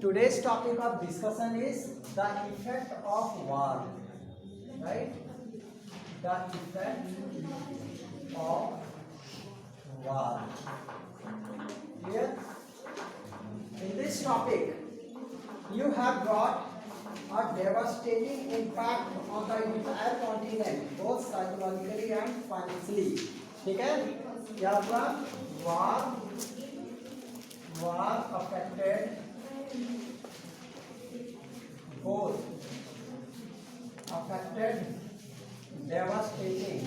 today's topic of discussion is the effect of war, right? The effect of war. Clear? In this topic, you have got a devastating impact on the entire continent, both psychologically and financially. ठीक है? क्या हुआ? War affected both, devastating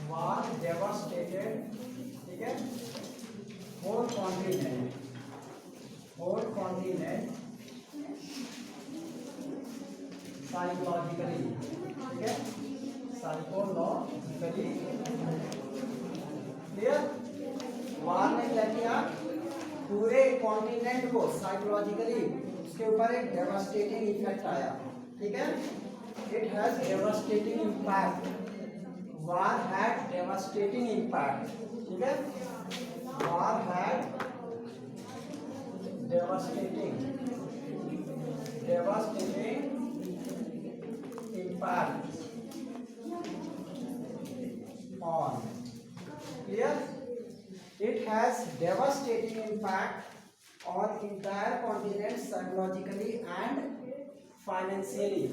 war devastated, ठीक है, whole continent psychologically, ठीक है, psychologically. Clear? वार ने क्या किया? पूरे कॉन्टिनेंट को साइकोलॉजिकली उसके ऊपर एक डेवास्टेटिंग इफेक्ट आया. ठीक है? It has devastating impact. War had devastating impact. ठीक है? वार had devastating impact on. Clear? It has devastating impact on entire continent psychologically and financially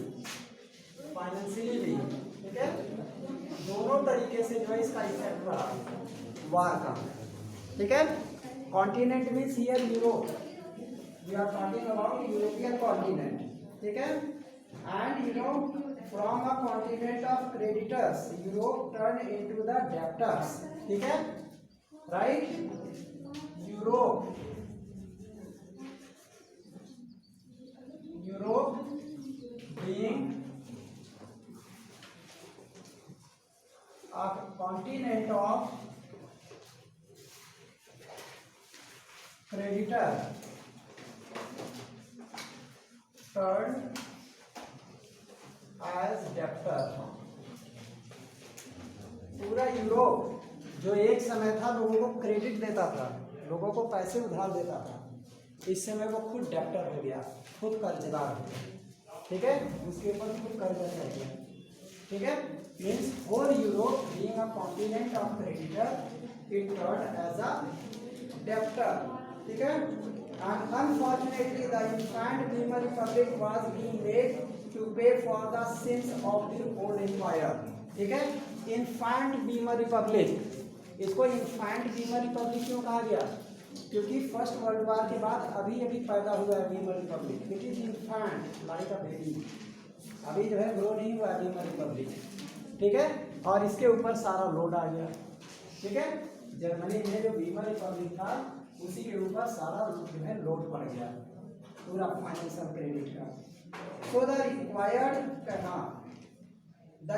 भी. ठीक है? दोनों तरीके से जो है इसका इफेक्ट रहा वार का. ठीक है? Continent means here Europe. We are talking about European continent. ठीक है? And you know, from a continent of creditors, Europe turned into the debtors. ठीक है? Right? Europe being a continent of creditor turned as debtor. पूरा Europe जो एक समय था लोगों को क्रेडिट देता था, लोगों को पैसे उधार देता था, इस समय वो खुद डेप्टर हो गया, खुद कर्जदार हो गया. ठीक है? उसके ऊपर खुद कर्जा चढ़ गया. ठीक है? Means whole Europe being a continent of creditor it turned as a debtor. ठीक है? And unfortunately, the infant Weimar Republic was being made to pay for the sins of the old empire. ठीक है? Infant Weimar Republic, इसको infant Weimar Republic क्यों कहा गया? क्योंकि first world war के बाद अभी पैदा हुआ है Weimar Republic. It is infant, like a baby. अभी जो है ग्रो नहीं हुआ है Weimar Republic. ठीक है? और इसके ऊपर सारा लोड आ गया. ठीक है? जर्मनी में जो Weimar Republic था उसी के ऊपर सारा जो है लोड पड़ गया पूरा फाइनेंशियल क्रेडिट का. So the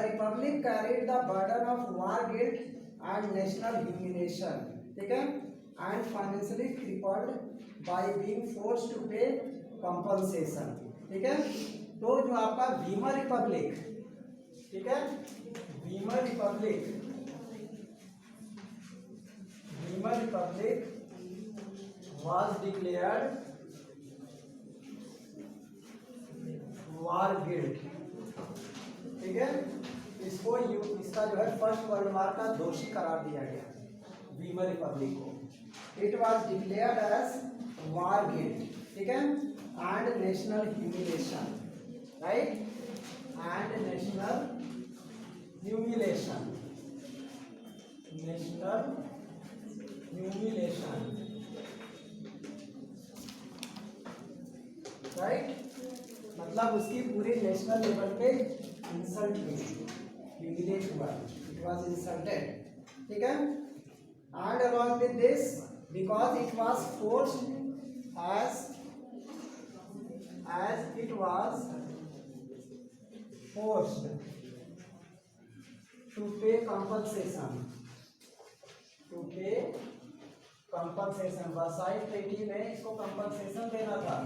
republic carried the burden of war guilt and national humiliation. ठीक है? And financially crippled by being forced to pay compensation. ठीक है? तो जो आपका वीमर रिपब्लिक, ठीक है, Weimar Republic was declared war guilt. ठीक है? इसका जो है फर्स्ट वर्ल्ड वॉर का दोषी करार दिया गया वीमर रिपब्लिक को. It was declared as war guilt. ठीक है? And national humiliation. Right? And national humiliation. Right? मतलब उसकी पूरी नेशनल लेवल पे इंसल्ट हुई, ह्यूमिलेट हुआ, इट वाज इंसल्टेड. ठीक है? And along with this because it was forced as it was forced to pay compensation. Versailles treaty में इसको कंपनसेशन देना था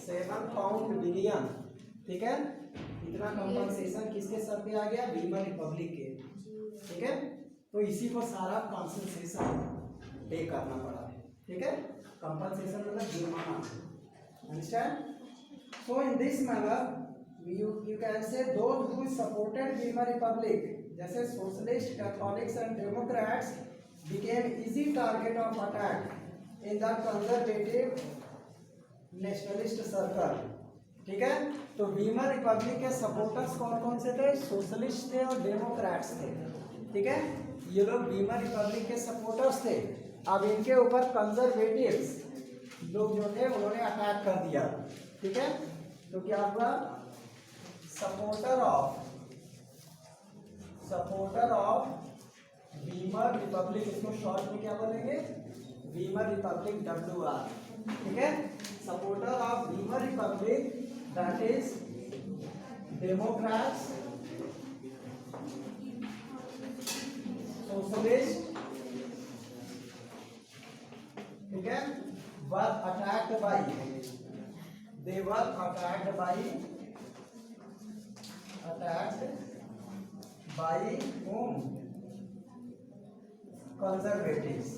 7 पाउंड बिलियन. ठीक है? इतना कंपनसेशन किसके सर पे आ गया? वीमर रिपब्लिक के. ठीक है? तो इसी को सारा कॉम्पनसेशन पे करना पड़ा, ठीक है। कंपनसेशन मतलब जुर्माना, understand. So in this manner you can say those who supported Weimar Republic, जैसे socialist, Catholics and democrats became easy target of attack in the conservative nationalist circle, ठीक है। तो वीमर रिपब्लिक के सपोर्टर्स कौन कौन से थे? सोशलिस्ट थे और डेमोक्रेट्स थे, ठीक है। ये लोग वीमर रिपब्लिक के सपोर्टर्स थे। अब इनके ऊपर कंजर्वेटिव्स लोग जो थे उन्होंने अटैक कर दिया, ठीक है। तो क्या हुआ? सपोर्टर ऑफ वीमर रिपब्लिक, इसको शॉर्ट में क्या बोलेंगे? वीमर रिपब्लिक, WR, ठीक है। Supporter of Weimar Republic, that is democrats, socialist, ठीक है, were attacked by, they were attacked by whom? Conservatives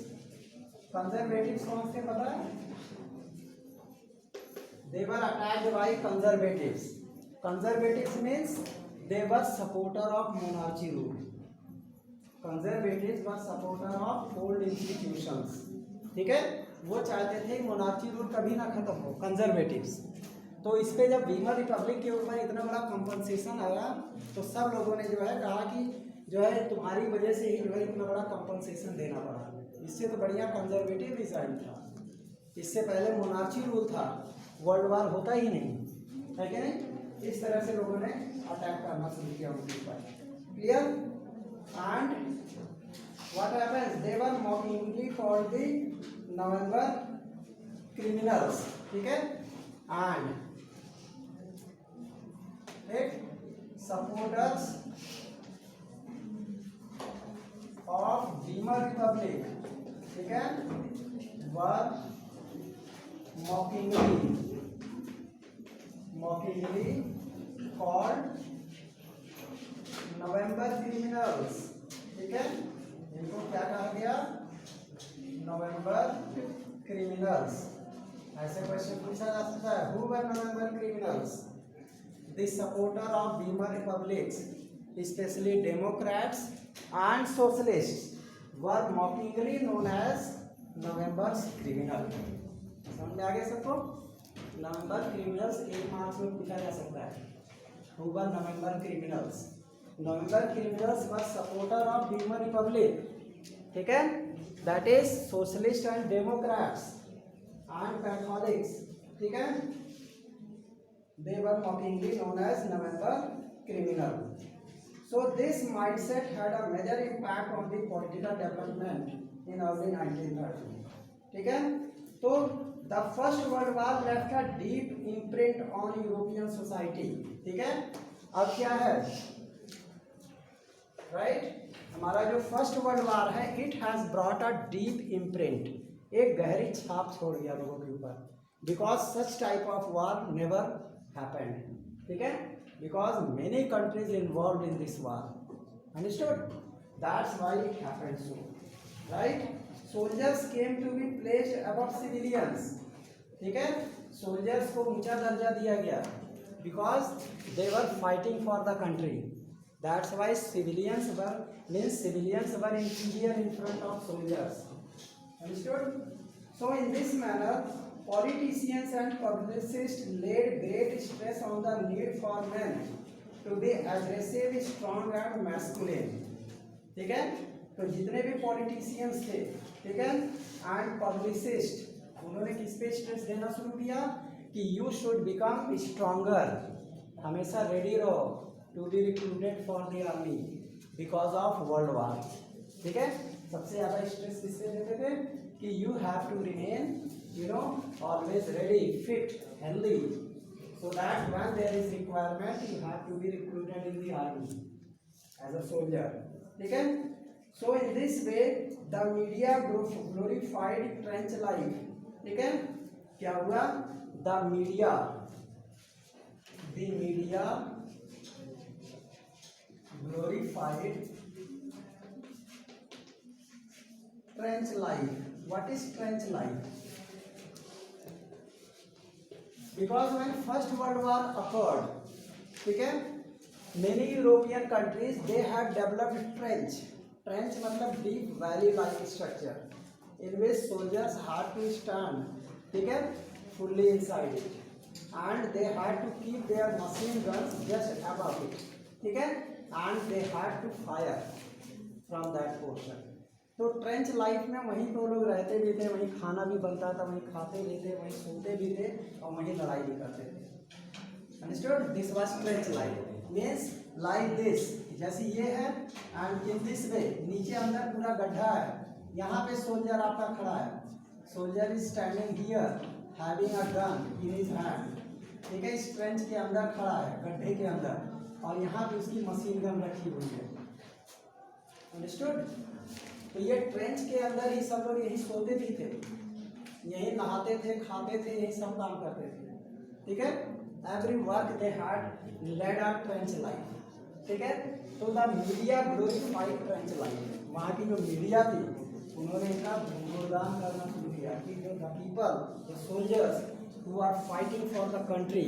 कौन थे पता है? They were attacked by conservatives. Conservatives means they were supporter of monarchy rule. Conservatives were supporter of old institutions, ठीक है। वो चाहते थे मोनार्ची रूल कभी ना खत्म हो, कंजर्वेटिव्स। तो इस पे जब वीमर रिपब्लिक के ऊपर इतना बड़ा कंपनसेशन आया तो सब लोगों ने जो है कहा कि जो है तुम्हारी वजह से ही जो है इतना बड़ा कंपनसेशन देना पड़ा। इससे तो बढ़िया कंजर्वेटिव डिजाइन था। इससे पहले मोनार्ची रूल था, वर्ल्ड वार होता ही नहीं है कि नहीं। इस तरह से लोगों ने अटैक करना शुरू किया उनके ऊपर, clear. And what happens, they were mockingly called the November criminals, ठीक है। And supporters of Weimar Republic, ठीक है, वर मॉकिंगली कॉल्ड नवंबर क्रिमिनल्स, ठीक है। इनको क्या कहा गया? नवंबर क्रिमिनल्स। ऐसे क्वेश्चन पूछा जा सकता है, who were November criminals? The supporter of Weimar republics, specially democrats and socialist were mockingly known as November criminal. समझ में आ गया सबको? नवंबर क्रिमिनल्स 1 मार्क्स में पूछा जा सकता है। Who were November criminals? November criminals were supporter of Weimar Republic, ठीक है, that is socialist and democrats and Catholics, ठीक है। They were mockingly known as November criminal. So this mindset had a major impact on the political development in early 1930, ठीक है। तो the first world war left a deep imprint on European society, ठीक है। अब क्या है, right, हमारा जो फर्स्ट वर्ल्ड वॉर है, it has brought a deep imprint, एक गहरी छाप छोड़ गया लोगों के ऊपर, because such type of war never happened, ठीक है, because many countries involve in this war, understood, that's why it happened so, right. Soldiers came to be placed above civilians, ठीक है, सोल्जर्स को ऊंचा दर्जा दिया गया because they were fighting for the country. That's why civilians were inferior in front of soldiers. Understood? So in this manner, politicians and publicists laid great stress on the need for men to be aggressive, strong and masculine. ठीक है? तो जितने भी politicians थे, ठीक है, and publicist, उन्होंने किस पे स्ट्रेस देना शुरू किया कि यू शुड बिकम स्ट्रॉन्गर, हमेशा रेडी रहो to be recruited for the army because of world war, ठीक है। सबसे ज़्यादा स्ट्रेस किससे देते थे कि you have to remain, you know, always ready, fit, healthy, so that when there is requirement you have to be recruited in the army as a soldier, ठीक है। So in this way the media glorified trench life, ठीक है। क्या हुआ? The media glorified, trench life. What is trench life? Because when First World War occurred, ठीक है, many European countries they had developed trench. Trench मतलब deep valley-like structure in which soldiers had to stand, ठीक है, fully inside it, and they had to keep their machine guns just above it, ठीक है, and they had to fire from that portion. तो trench life में वहीं तो लोग रहते भी थे, वहीं खाना भी बनता था, वहीं खाते भी थे, वहीं सोते भी थे और वहीं लड़ाई भी करते थे। Understood? This was trench life means like this, जैसे ये है एंड इन दिस वे, नीचे अंदर पूरा गड्ढा है, यहाँ पे सोल्जर आपका खड़ा है, soldier is standing here having a gun in his hand, ठीक है, इस ट्रेंच के अंदर खड़ा है, गड्ढे के अंदर, और यहाँ पे उसकी मशीन गन रखी हुई है। अंडरस्टूड? तो ये ट्रेंच के अंदर ही सब लोग यही सोते भी थे, यही नहाते थे, खाते थे, यही सब काम करते थे, ठीक है। Every work they had led a trench life, ठीक है। तो the media glorified trench life, वहाँ की जो मीडिया थी उन्होंने इनका गुणगान करना शुरू किया कि जो the people, the soldiers who are fighting for the country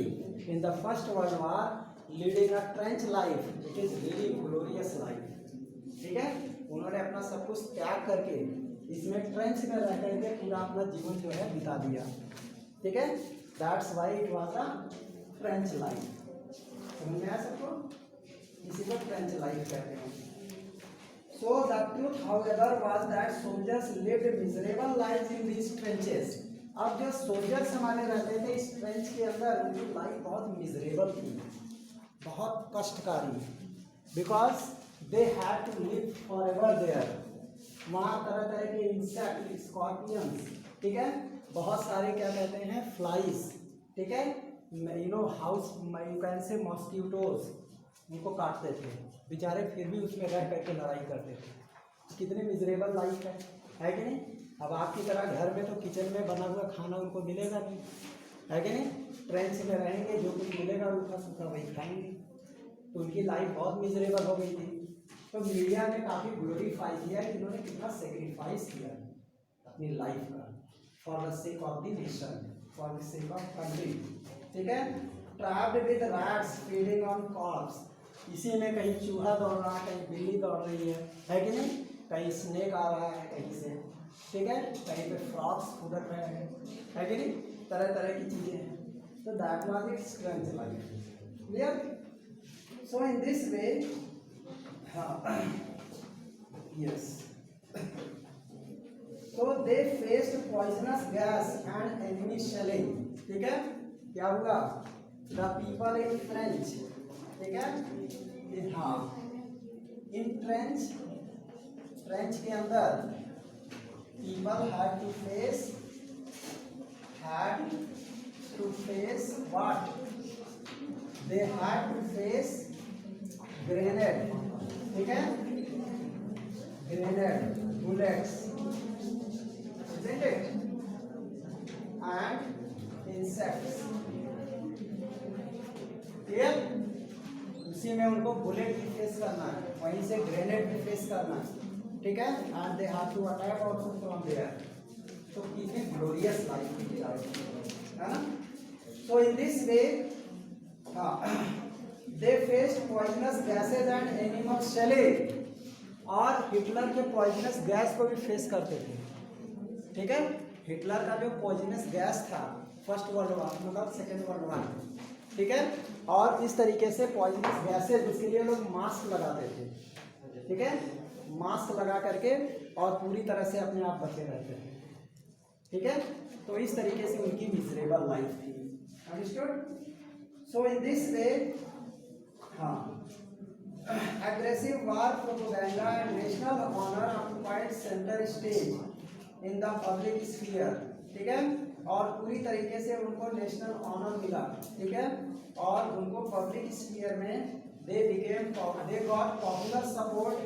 in the first world war leading a trench life, it is really glorious life, ठीक है। उन्होंने अपना सब कुछ त्याग करके इसमें ट्रेंच में रह करके पूरा अपना जीवन जो है बिता दिया, ठीक है। That's why it was a trench life. समझ में आया सबको? इसी को ट्रेंच लाइफ कहते हैं। So the truth however was that soldiers lived miserable lives in these trenches. अब जो सोल्जर्स हमारे रहते थे इस ट्रेंच के अंदर, उनकी लाइफ बहुत मिजरेबल थी, बहुत कष्टकारी, because they had to live forever there. वहाँ तरह तरह के इंसेक्ट, स्कॉर्पियंस, ठीक है, बहुत सारे क्या कहते हैं फ्लाइज, ठीक है, you know house, you can से मॉस्किटोज, उनको काटते थे बेचारे, फिर भी उसमें रह करके लड़ाई करते थे। कितनी मिजरेबल लाइफ है कि नहीं? अब आपकी तरह घर में तो किचन में बना हुआ खाना उनको मिलेगा नहीं, है कि नहीं? ट्रेंच में रहेंगे, जो कुछ मिलेगा रूखा सूखा वही खाएंगे, तो उनकी लाइफ बहुत मिजरेबल हो गई थी। तो मीडिया ने काफ़ी ग्लोरीफाई किया कि इन्होंने कितना सेक्रीफाइस किया अपनी लाइफ का for the sake of the nation, for the sake of country, ठीक है। Trapped with rats feeding on corps, इसी में कहीं चूहा दौड़ रहा है, कहीं बिल्ली दौड़ रही है कि नहीं, कहीं स्नेक आ रहा है कहीं से, ठीक है, कहीं पे फ्रॉग्स फुदक रहे हैं, है कि नहीं, तरह तरह की चीज़ें हैं। तो that was it's trench life. Clear? So in this way, yes, so they faced poisonous gas and enemy shelling, ठीक है। क्या हुआ? the people in French, ठीक है, in trench के अंदर people had to face what? They had to face grenade, ठीक है, grenade, bullets, isn't it? and insects, clear? उसी में उनको बुलेट भी फेस करना है, वहीं से ग्रेनेड भी फेस करना है, ठीक है, and they have to attack also from there. तो कितनी ग्लोरियस लाइफ थी, है ना? So in this way they faced poisonous gases and animal shelling, और हिटलर के पॉइजनस गैस को भी फेस करते थे, ठीक है। हिटलर का जो पॉइजनस गैस था फर्स्ट वर्ल्ड वार मतलब सेकेंड वर्ल्ड वार, ठीक है, और इस तरीके से पॉइजनस गैसेज, उसके लिए लोग मास्क लगाते थे, ठीक है, मास्क लगा करके और पूरी तरह से अपने आप बचे रहते थे, ठीक है। तो इस तरीके से उनकी मिजरेबल लाइफ थी। Understood? So in this way, aggressive war propaganda and national honor occupied center stage in the public sphere, ठीक है, और पूरी तरीके से उनको नेशनल ऑनर मिला, ठीक है, और उनको पब्लिक स्फीयर में they got popular support,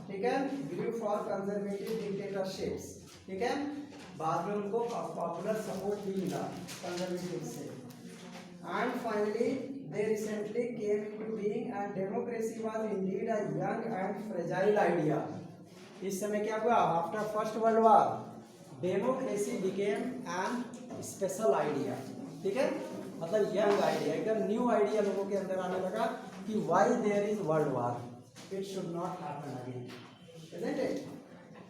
ठीक है, grew for conservative dictatorships, ठीक है, बाद में उनको पॉपुलर सपोर्ट भी मिला कंजर्वेटिव से, and finally they recently came into being and democracy was indeed a young and fragile idea, इस समय क्या हुआ, after first world war democracy became an special idea, ठीक है, मतलब यंग आइडिया, एकदम न्यू आइडिया लोगों के अंदर आने लगा कि why there is world war, it should not happen again, isn't it?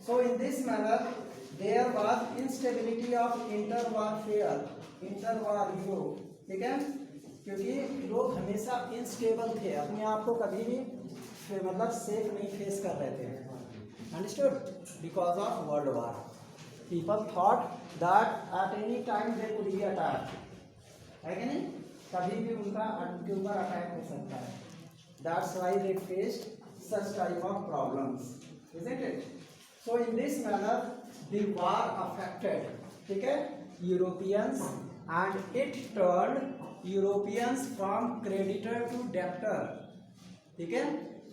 So in this manner there was instability of interwarfare, interwar Europe, ठीक है, क्योंकि लोग हमेशा इंस्टेबल थे, अपने आप को कभी भी मतलब सेफ नहीं फेस कर रहे थे, understood, because of world war people thought that at any time they could be attack, है कि नहीं, कभी भी उनके ऊपर अटैक हो सकता है, that's why they faced such type of problems, isn't it? So in this manner the war affected, ठीक है, Europeans and it turned Europeans from creditor to debtor, ठीक है,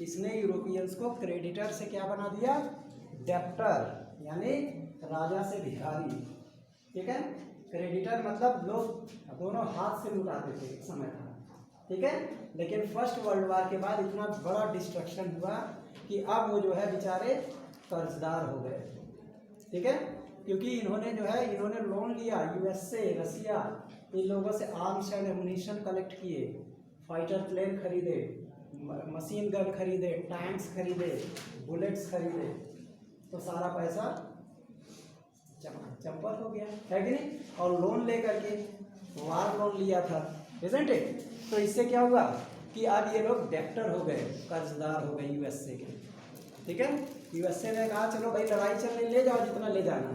इसने यूरोपियंस को क्रेडिटर से क्या बना दिया, डेप्टर, यानी राजा से भिखारी, ठीक है, क्रेडिटर मतलब लोग दोनों हाथ से लुटाते थे एक समय था, ठीक है, लेकिन फर्स्ट वर्ल्ड वॉर के बाद इतना बड़ा डिस्ट्रक्शन हुआ कि अब वो जो है बेचारे कर्जदार हो गए, ठीक है, क्योंकि इन्होंने लोन लिया, यूएसए, रसिया, इन लोगों से आर्म्स एंड एमुनिशन कलेक्ट किए, फाइटर प्लेन खरीदे, मशीन गन खरीदे, टैंक्स खरीदे, बुलेट्स खरीदे, तो सारा पैसा चंपत हो गया, है कि नहीं, और लोन लेकर के वार लोन लिया था, isn't it? तो इससे क्या हुआ कि अब ये लोग डेप्टर हो गए, कर्जदार हो गए यूएसए के, ठीक है, यूएसए ने कहा चलो भाई लड़ाई चलने ले जाओ जितना ले जाना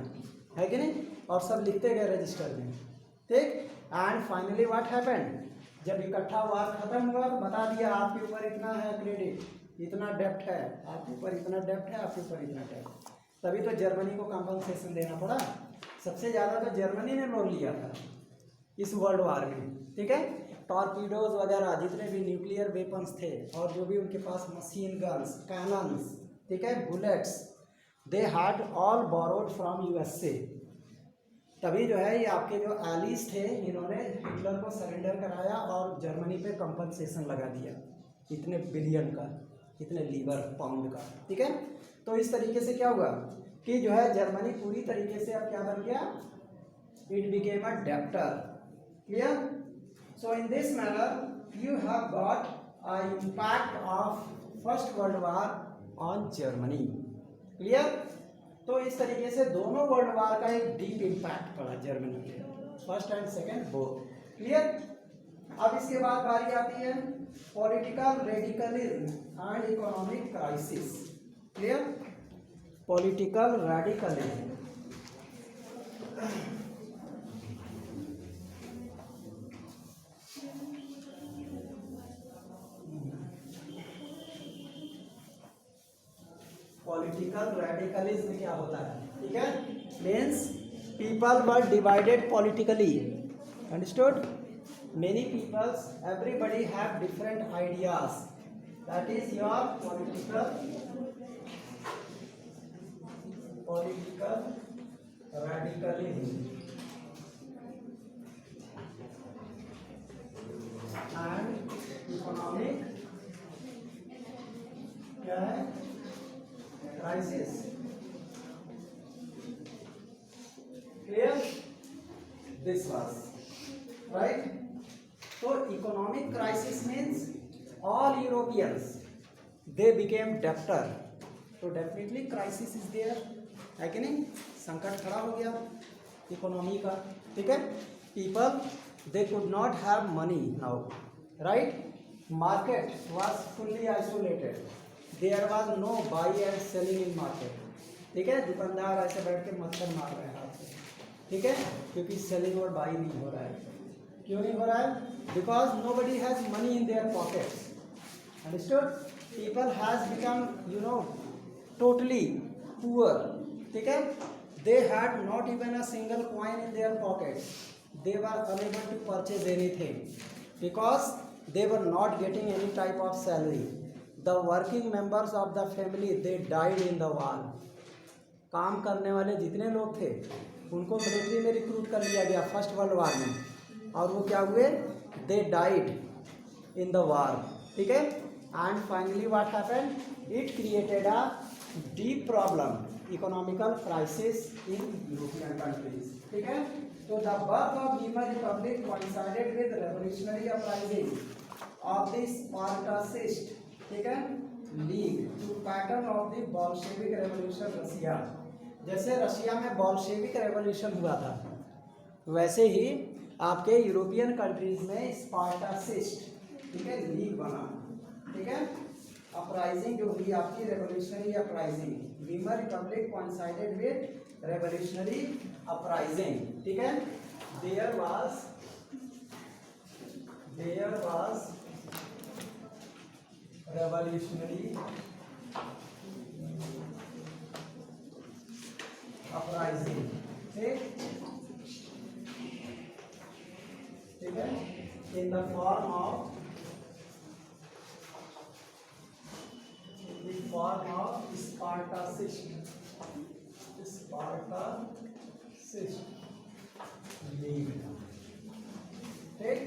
है कि नहीं, और सब लिखते गए रजिस्टर में, ठीक, एंड फाइनली व्हाट हैपेंड, जब इकट्ठा वार खत्म हुआ तो बता दिया आपके ऊपर इतना है क्रेडिट, इतना डेप्ट है, आपके ऊपर इतना डेप्ट है, आपके ऊपर इतना डेप्ट, तभी तो जर्मनी को कंपनसेशन देना पड़ा, सबसे ज़्यादा तो जर्मनी ने लोन लिया था इस वर्ल्ड वार में, ठीक है, टॉर्पीडोज वगैरह जितने भी न्यूक्लियर वेपन्स थे और जो भी उनके पास मशीन गन्स, कैनन्स, ठीक है, bullets, they had all borrowed from USA, तभी जो है ये आपके जो एलीज थे इन्होंने हिटलर को सरेंडर कराया और जर्मनी पे कंपनसेशन लगा दिया इतने बिलियन का, इतने लीवर पाउंड का, ठीक है, तो इस तरीके से क्या हुआ कि जो है जर्मनी पूरी तरीके से अब क्या बन गया, it became a debtor, clear, so in this manner you have got an impact of first world war on Germany, clear, तो इस तरीके से दोनों वर्ल्ड वार का एक डीप इम्पैक्ट पड़ा जर्मनी के, first and second both, clear. अब इसके बाद बारी आती है political radicalism and economic crisis, clear, political radicalism, political radicalism क्या होता है, ठीक है, means people were divided politically, understood, many peoples, everybody have different ideas, that is your political radicalism and economic क्या है, crisis, clear, this was right, so economic crisis means all Europeans they became debtor, so definitely crisis is there, है कि नहीं, संकट खड़ा हो गया economy का, ठीक है, people they could not have money now, right, market was fully isolated, there was no buy and selling in market, ठीक है, दुकानदार ऐसे बैठ के मच्छर मार रहे हैं हाथ से, ठीक है, क्योंकि सेलिंग और बाई नहीं हो रहा है, क्यों नहीं हो रहा है, because nobody has money in their pockets, understood, people has become you know totally poor, ठीक है, they had not even a single coin in their pockets, they were unable to purchase anything because they were not getting any type of salary, the working members of the family they died in the war, काम करने वाले जितने लोग थे उनको military में recruit कर लिया गया फर्स्ट वर्ल्ड वार में, और वो क्या हुए, they died in the war, ठीक है, and finally what happened, it created a deep problem, economical crisis in European countries. ठीक है, तो the birth of Weimar Republic coincided with revolutionary uprising of the Spartacist, ठीक है, league to pattern of the Bolshevik revolution Russia. जैसे Russia में Bolshevik revolution हुआ था वैसे ही आपके यूरोपियन कंट्रीज में स्पार्टासिस्ट, ठीक है, लीग बना, ठीक है, अपराइजिंग जो हुई आपकी revolutionary uprising. Weimar Republic coincided with revolutionary uprising, ठीक है। देयर वाज revolutionary uprising, ठीक है, in the form of Spartacist League, ठीक।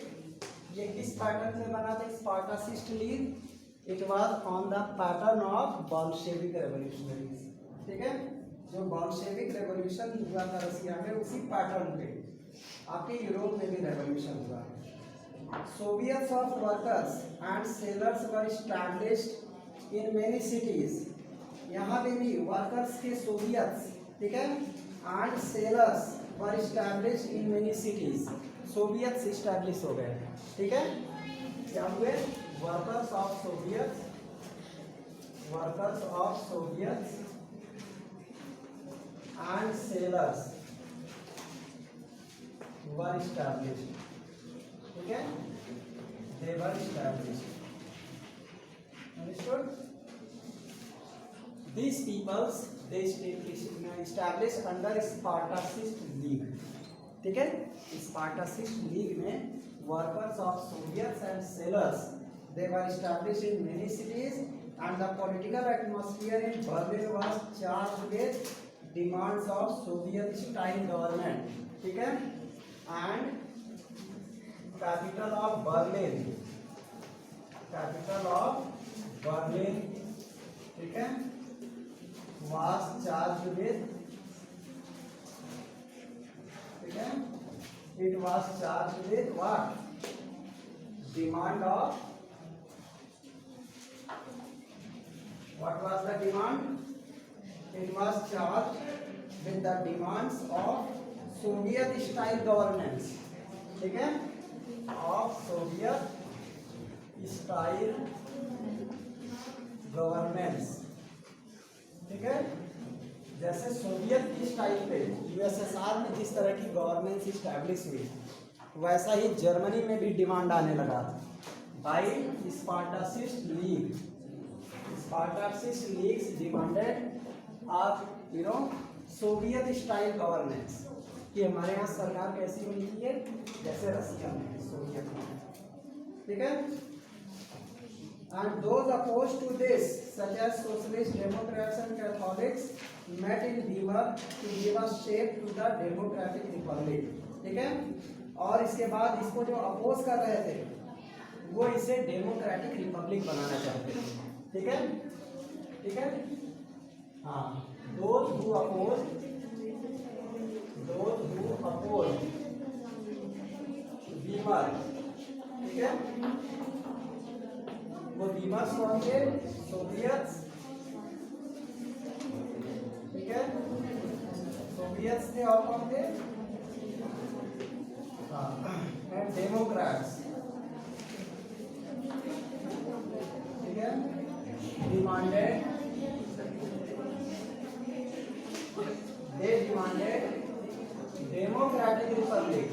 ये किस पैटर्न से बना था Spartacist League? It was on the pattern of Bolshevik revolutionaries, ठीक है। जो बोल्शेविक रेवोल्यूशन हुआ था रशिया में उसी पैटर्न पे आपके यूरोप में भी रेवोल्यूशन हुआ। Soviets of workers and sailors were established in many cities. यहाँ पे भी वर्कर्स के सोवियट्स, ठीक है, and sailors were established in many cities. Soviets establish हो गए, ठीक है। क्या हुए? Workers of soviets and sailors were established, ठीक है, they were established, understood? These peoples they established under Spartacist League, ठीक है। स्पार्टासिस्ट लीग में workers of soviets and sailors they were established in many cities and the political atmosphere in Berlin was charged with demands of Soviet style government, ठीक है। and capital of Berlin, ठीक है, was charged with, ठीक है, it was charged with what? Demand of, what was the demand? It was charged with the demands of Soviet style governance, ठीक है, of Soviet style governance, ठीक है। जैसे Soviet की स्टाइल पे यूएसएसआर में जिस तरह की गवर्नेंस इस्टेब्लिश हुई वैसा ही जर्मनी में भी डिमांड आने लगा by Spartacist League. Spartacist leagues demanded of Soviet style governance, कि हमारे यहाँ सरकार कैसी होनी चाहिए जैसे रशिया में, सोवियत में, ठीक है। And those opposed to this, such as socialist, Democrats and Catholics, met in Weimar to give a shape to the democratic republic, ठीक है। और इसके बाद इसको जो अपोज कर रहे थे वो इसे डेमोक्रेटिक रिपब्लिक बनाना चाहते थे, ठीक है, ठीक है। हाँ, those who oppose Weimar, ठीक है, वो वीमर्स कौन थे? सोवियट्स, ठीक है, सोवियट्स थे और कौन थे? एंड डेमोक्रेट्स, ठीक है, demanded, they demanded democratic Republic.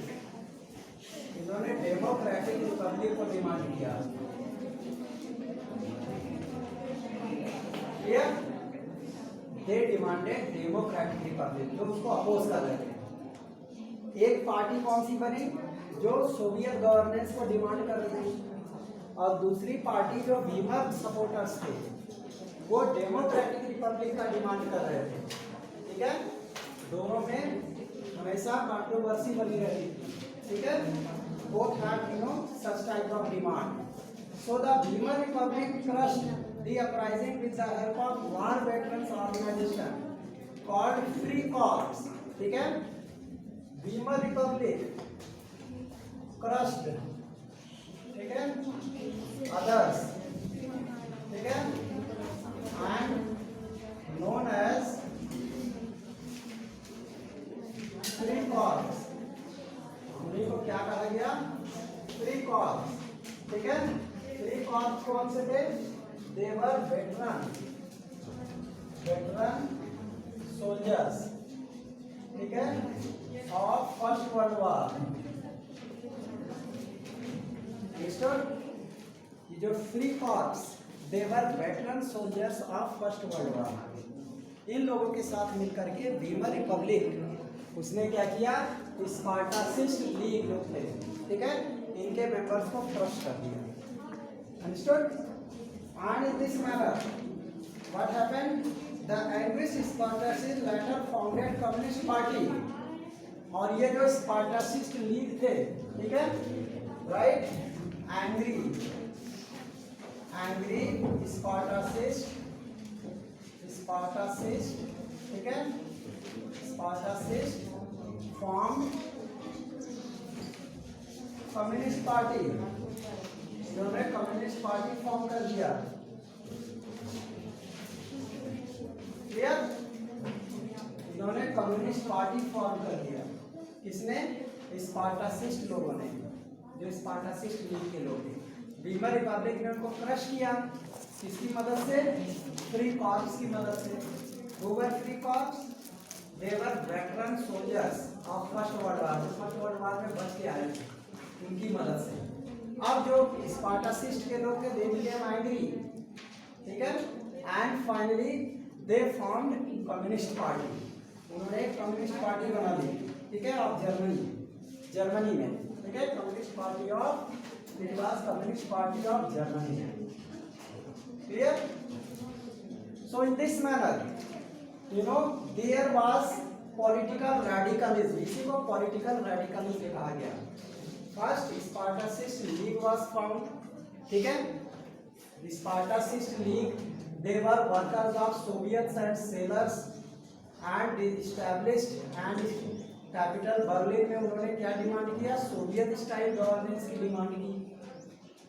इन्होंने डेमोक्रेटिक रिपब्लिक को डिमांड किया, दे डिमांडेड डेमोक्रेटिक रिपब्लिक, जो उसको अपोज कर रहे थे। एक पार्टी कौन सी बनी? जो सोवियत गवर्नेंस को डिमांड कर रही थी, और दूसरी पार्टी जो वीमर सपोर्टर्स थे वो डेमोक्रेटिक रिपब्लिक का डिमांड कर रहे थे, ठीक है। दोनों में हमेशा कंट्रोवर्सी बनी रहती थी, ठीक है। Both had such type of demand. So the Weimar Republic crushed the uprising with the help of war veterans organization called Free Corps, ठीक है. Weimar Republic crushed, ठीक है, others, ठीक है, and known as Free Corps. उन्हीं को क्या कहा गया? फ्री कॉर्प्स, ठीक है. फ्री कॉर्प्स कौन से थे? दे वर वेटरन सोल्जर्स, ठीक है, ऑफ फर्स्ट वर्ल्ड वॉर. ये जो free corps, they were veteran soldiers of first world war. इन लोगों के साथ मिलकर के वीमर रिपब्लिक, उसने क्या किया? स्पार्टासिस्ट लीग लोग थे, ठीक है, इनके मेंबर्स को क्रश कर दिया. Understood? And in this manner what happened? The angry Spartacist later founded communist party. और ये जो स्पार्टासिस्ट लीग थे, ठीक है, राइट, एंग्री स्पार्टासिस्ट, ठीक है, स्पार्टासिस्ट फॉर्म कम्युनिस्ट पार्टी. इन्होंने कम्युनिस्ट पार्टी फॉर्म कर दिया. क्लियर? इन्होंने कम्युनिस्ट पार्टी फॉर्म कर दिया. किसने? स्पार्टासिस्ट लोगों ने, जो स्पार्टासिस्ट लीग के लोग थे. वीमर रिपब्लिक ने उनको क्रश किया. किसकी मदद से? फ्री कॉर्प्स की मदद से. Who were free corps? They were veteran soldiers of first world war. First world war में बच के आए थे, उनकी मदद से. अब जो स्पार्टासिस्ट के लोग थे, they became angry, ठीक है, and finally they formed communist party. उन्होंने एक कम्युनिस्ट पार्टी बना ली, ठीक है, ऑफ जर्मनी में, ठीक है, communist party of, it was communist party of Germany. Clear? So in this manner, you know, there was political radicalism. इसी को political radicalism कहा गया. First Spartacist League was found, ठीक है. The Spartacist League, they were workers of Soviets and sailors, and they established and capital Berlin में उन्होंने क्या demand किया? सोवियत स्टाइल गवर्नेंस की डिमांड की.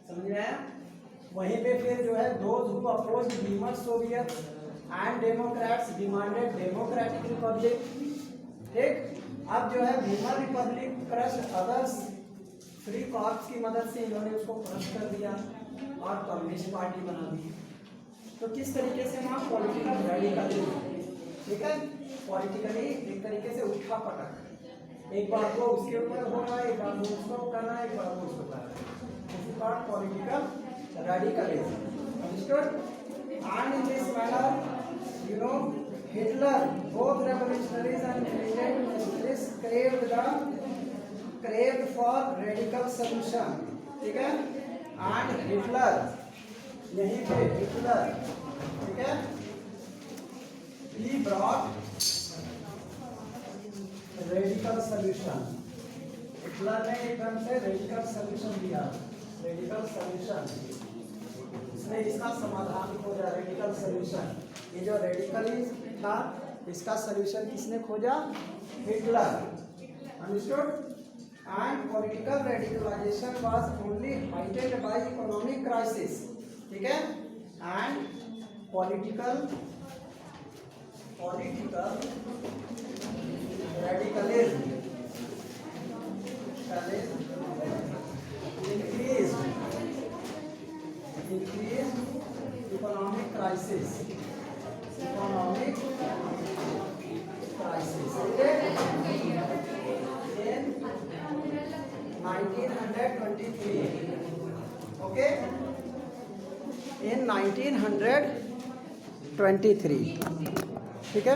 समझ में आया? वहीं पे फिर जो है those who opposed Weimar Soviet and Democrats demanded democratic Republic. ठीक. अब जो है Weimar Republic crush others. Free corps की मदद से इन्होंने उसको क्रश कर दिया और कम्युनिस्ट पार्टी बना दी. तो किस तरीके से वहाँ पॉलिटिकल रेडिकलिज्म, ठीक है, पॉलिटिकली एक तरीके से उठा पटक, एक बार को उसके ऊपर होना, एक बार को उसको करना, एक बार को उसको करना. Political radicalism. Understood? And in this manner, you know, Hitler, both revolutionaries and militarists craved for radical solution. ठीक है? And Hitler, यहीं पे Hitler, ठीक है, he brought radical solution. Hitler ने एकदम से radical solution दिया. रेडिकल सॉल्यूशन, इसने इसका समाधान खोजा. रेडिकल सॉल्यूशन, ये जो रेडिकलिज्म था इसका सॉल्यूशन किसने खोजा? Hitler. Understood? And political radicalization was only heighted by economic crisis. ठीक है. And political radicalism increased economic crisis. In 1923. Okay, in 1923. ठीक है.